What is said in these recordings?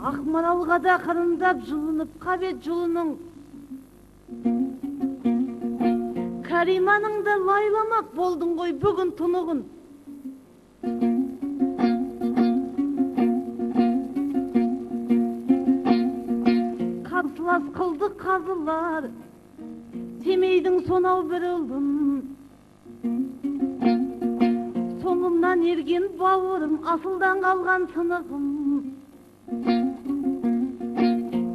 Ақмаралға да қырындап жылынып қабет жылының. Кариманың да лайламақ болдың ғой бүгін тұнығын. Қарсылас қылды қазылар, Семейдің сонау бір ұлын. Соңымнан ерген бауырым, асылдан қалған сынығым.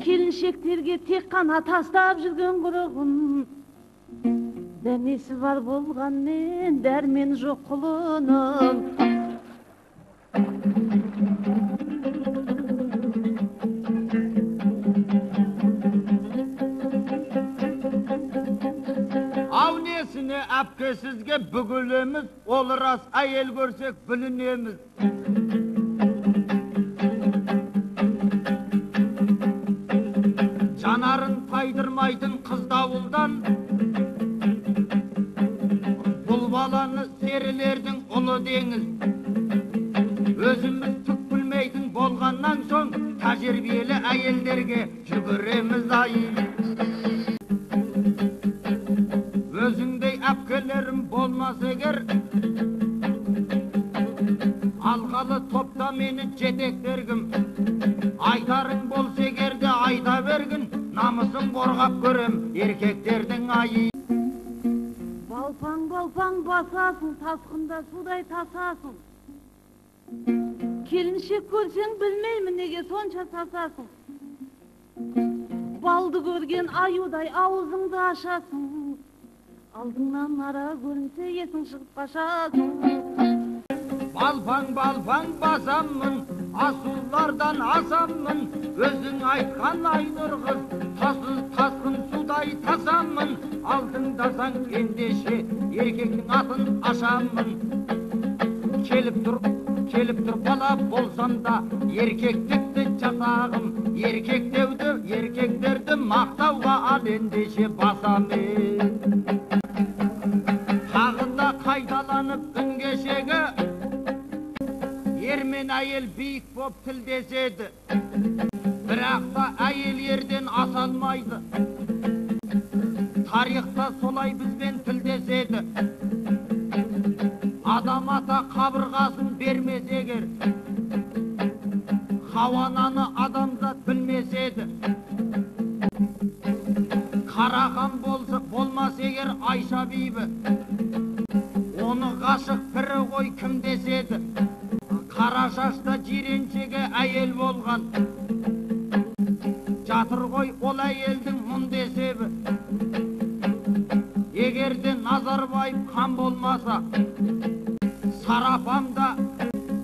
Келіншектерге тек қана тастап жүрген құрығын. Дәмесі бар болғанмен дәрмен жоқ құлының. Ау несіне әпкесізге бүгілеміз, ол рас әйел көрсек бүлінеміз. Жанарын тайдырмайтын қыз дауылдан, бұл баланы серілердің ұлы деңіз. Өзіміз түк білмейтін болғаннан соң, тәжірибелі әйелдерге жүгіреміз ай. Өзіңдей әпкелерім болмас егер, алғалы топта мені жетектергім. Айтарың болса егерде айта бергін, намысын қорғап көрем еркектердің айы. Балпаң басасың, тасқында судай тасасың. Келіншек көрсең білмеймін неге сонша сасасың. Балды көрген аюдай аузыңды ашасың. Алдыңнан ара көрінсе есің шығып қашасың. Балпаң басамын, асулардан асамын. Өзің айтқан айнұр қыз, тасқын судай тасамын. Алдыңдасаң ендеше еркектің атын ашамын. Келіп тұр бала болсам да еркектікті жасағым. Еркектерді мақтауға ал ендеше басамын. Қағында қайталанып күн кешегі, ермен әйел биік боп тілдеседі. Бірақ та әйел ерден асалмайды. Тарихта солай бізбен тілдеседі. Адам ата қабырғасын бермес егер, Хауананы адамзат білмеседі. Қарахан болмас егер Айша бейбі, оны ғашық пірі ғой кім деседі. Қара шашта жиреншеге әйел болған, жатыр ғой ол әйелдің мұн десебі. Егерде Назарбаев хан болмаса, Сарапамда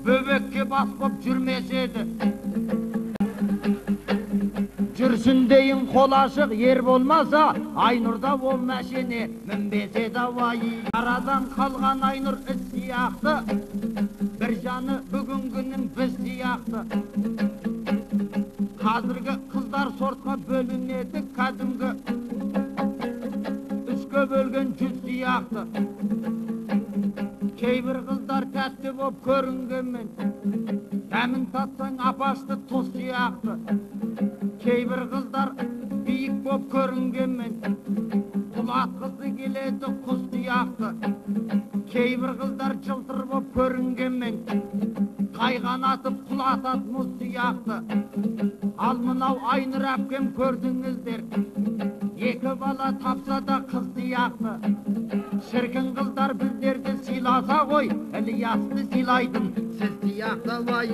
бөбекке бас боп жүрмеседі. Жүрсін дейін қол ашық ер болмаса, Айнұрда ол мәшене мінбеседі ауай. Арадан қалған Айнұр іс сияқты, бір жаны бүгінгінің біз сияқты. Қазіргі қыздар сортқа бөлінеді, кәдімгі үшке бөлген жүз сияқты. Кейбір қыздар тәтті боп көрінгенмен, дәмін татсаң апашты тұз сияқты. Кейбір қыздар биік боп көрінгенмен, құлатқысы келеді құс сияқты. Кейбір қыздар жылтыр боп көрінгенмен, қайған атып құлатат мұз сияқты. Ал мынау Айнұр әпкем көрдіңіздер, екі бала тапса да қыз сияқты. Шіркін қыздар біздерді сыйласа ғой, Ілиясты сыйлайтын сіз сияқты бай.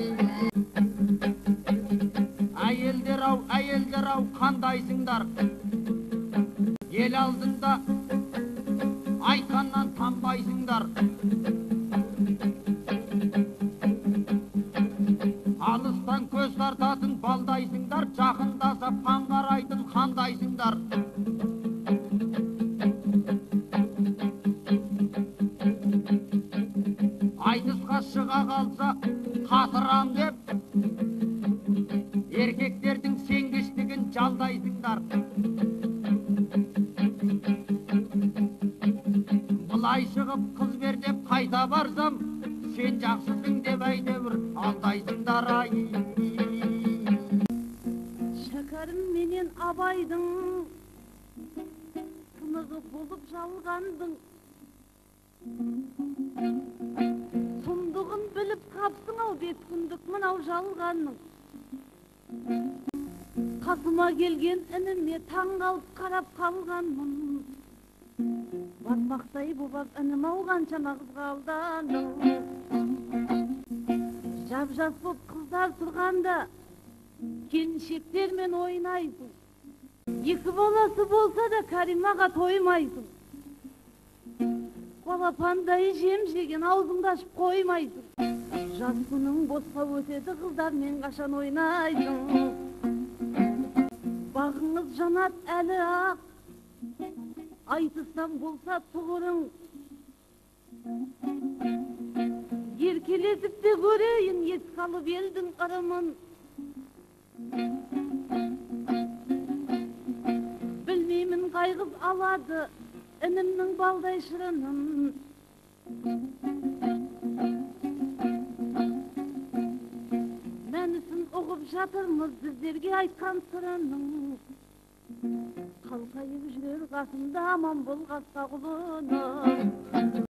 Әйелдер ау, қандайсыңдар? Ел алдында айтқаннан танбайсыңдар. Алыстан көз тартатын балдайсыңдар, жақындаса паң қарайтын қандайсыңдар. Айтысқа шыға қалса қатырам деп, еркектердің сенгіштігін жалдайсыңдар. Былай шығып қыз бер деп қайта барсам, сен жақсысың деп әйтеуір алдайсыңдар ай. айдың сынығы болып жалғандың сұмдығын біліп қапсың ау 5 күндік мынау жалғанның қасыма келген ініме таң қалып қарап қалғанмын бармақтай боп інім ау қаншама қызға алдандың жап жас боп қыздар тұрғанда келіншектермен ойнайсың 2 баласы болса да Каримаға тоймайсың балапандай жем жеген аузыңды ашып қоймайсың жас күнің босқа өтеді қыздармен қашан ойнайсың бағыңыз жанат әлі ақ айтыстан болса тұғырың еркелетіп те көрейін еске алып елдің ырымын білмеймін қай қыз алады інімнің балдай шырынын мәнісін ұғып жатырмыз біздерге айтқан сырының қалқайып жүрер қасымда аман бол қасқа құлыным